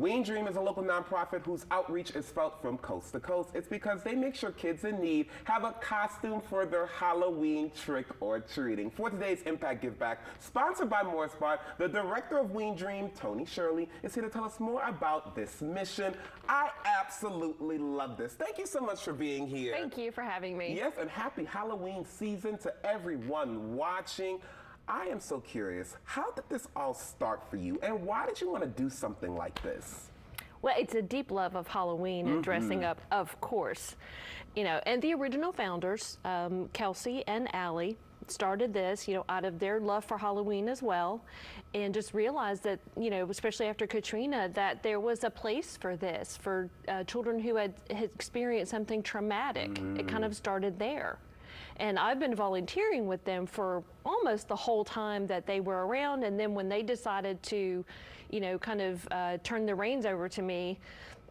Ween Dream is a local nonprofit whose outreach is felt from coast to coast. It's because they make sure kids in need have a costume for their Halloween trick or treating. For today's Impact Give Back, sponsored by Bart, the director of Ween Dream, Tony Shirley, is here to tell us more about this mission. I absolutely love this. Thank you so much for being here. Thank you for having me. Yes, and happy Halloween season to everyone watching. I am so curious, how did this all start for you, and why did you want to do something like this? Well, it's a deep love of Halloween and dressing up, of course. You know, and the original founders, Kelsey and Allie, started this, out of their love for Halloween as well, and just realized that, especially after Katrina, that there was a place for this, for children who had experienced something traumatic. It kind of started there. And I've been volunteering with them for almost the whole time that they were around. And then when they decided to, turn the reins over to me,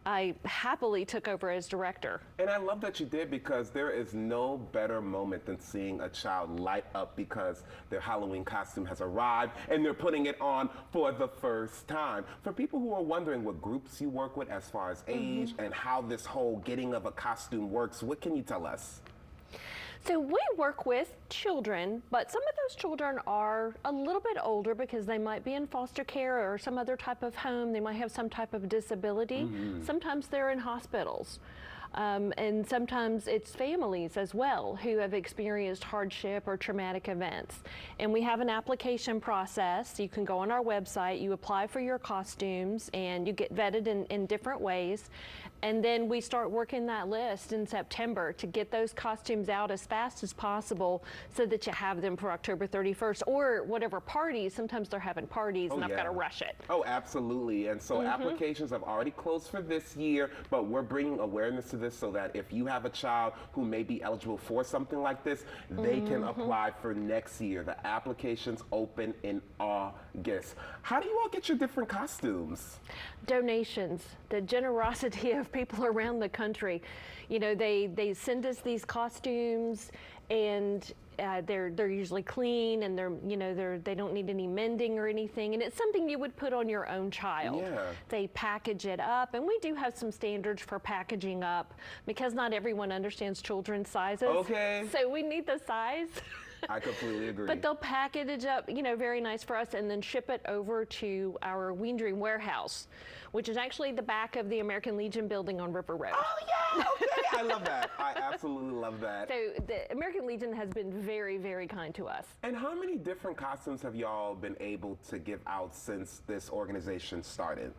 I happily took over as director. And I love that you did, because there is no better moment than seeing a child light up because their Halloween costume has arrived and they're putting it on for the first time. For people who are wondering what groups you work with as far as age and how this whole getting of a costume works, what can you tell us? So we work with children, but some of those children are a little bit older because they might be in foster care or some other type of home. They might have some type of disability. Sometimes they're in hospitals. And sometimes it's families as well who have experienced hardship or traumatic events. And we have an application process. You can go on our website, you apply for your costumes, and you get vetted in different ways. And then we start working that list in September to get those costumes out as fast as possible so that you have them for October 31st or whatever parties. Sometimes they're having parties and I've got to rush it. Oh, absolutely. And so applications have already closed for this year, but we're bringing awareness to this so that if you have a child who may be eligible for something like this, they can apply for next year. The applications open in August. How do you all get your different costumes? Donations, the generosity of people around the country. They send us these costumes, and they're usually clean, and they don't need any mending or anything, and it's something you would put on your own child. Yeah. They package it up, and we do have some standards for packaging up because not everyone understands children's sizes. Okay. So we need the size. I completely agree. But they'll package it up, very nice for us, and then ship it over to our Ween Dream warehouse, which is actually the back of the American Legion building on River Road. Oh, yeah, okay. I love that. I absolutely love that. So the American Legion has been very, very kind to us. And how many different costumes have y'all been able to give out since this organization started?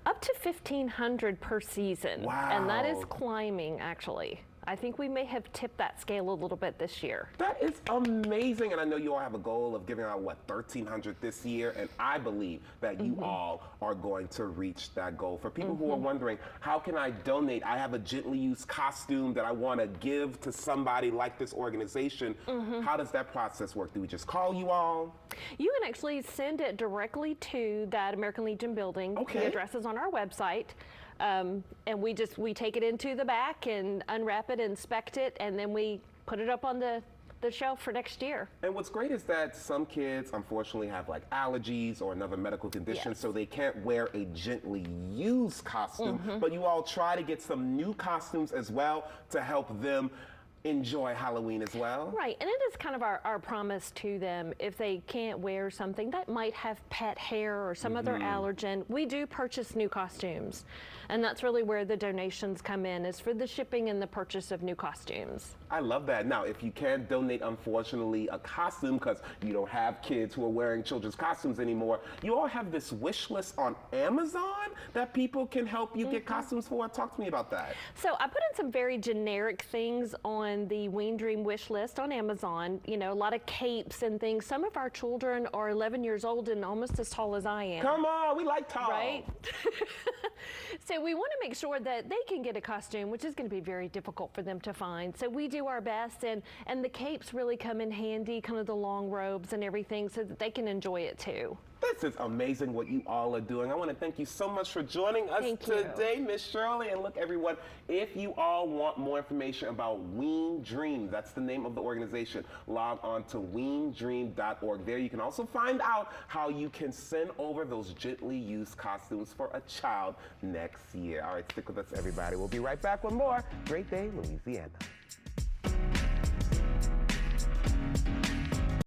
Up to 1,500 per season. Wow. And that is climbing, actually. I think we may have tipped that scale a little bit this year. That is amazing. And I know you all have a goal of giving out, 1,300 this year. And I believe that you all are going to reach that goal. For people who are wondering, how can I donate? I have a gently used costume that I want to give to somebody like this organization. How does that process work? Do we just call you all? You can actually send it directly to that American Legion building. Okay. The address is on our website. And we take it into the back and unwrap it, inspect it, and then we put it up on the shelf for next year. And what's great is that some kids unfortunately have allergies or another medical condition, so they can't wear a gently used costume, but you all try to get some new costumes as well to help them enjoy Halloween as well. Right, and it is kind of our promise to them. If they can't wear something that might have pet hair or some other allergen, we do purchase new costumes. And that's really where the donations come in, is for the shipping and the purchase of new costumes. I love that. Now, if you can't donate, unfortunately, a costume because you don't have kids who are wearing children's costumes anymore, you all have this wish list on Amazon that people can help you get costumes for. Talk to me about that. So I put in some very generic things on the Ween Dream wish list on Amazon. A lot of capes and things. Some of our children are 11 years old and almost as tall as I am. Come on, we like tall. Right? So we want to make sure that they can get a costume, which is going to be very difficult for them to find. So we do do our best, and the capes really come in handy, kind of the long robes and everything, so that they can enjoy it too. This is amazing what you all are doing. I want to thank you so much for joining us today, Miss Shirley. And look, everyone, if you all want more information about Ween Dream, that's the name of the organization, log on to weendream.org. There you can also find out how you can send over those gently used costumes for a child next year. All right, stick with us, everybody. We'll be right back with more Great Day, Louisiana.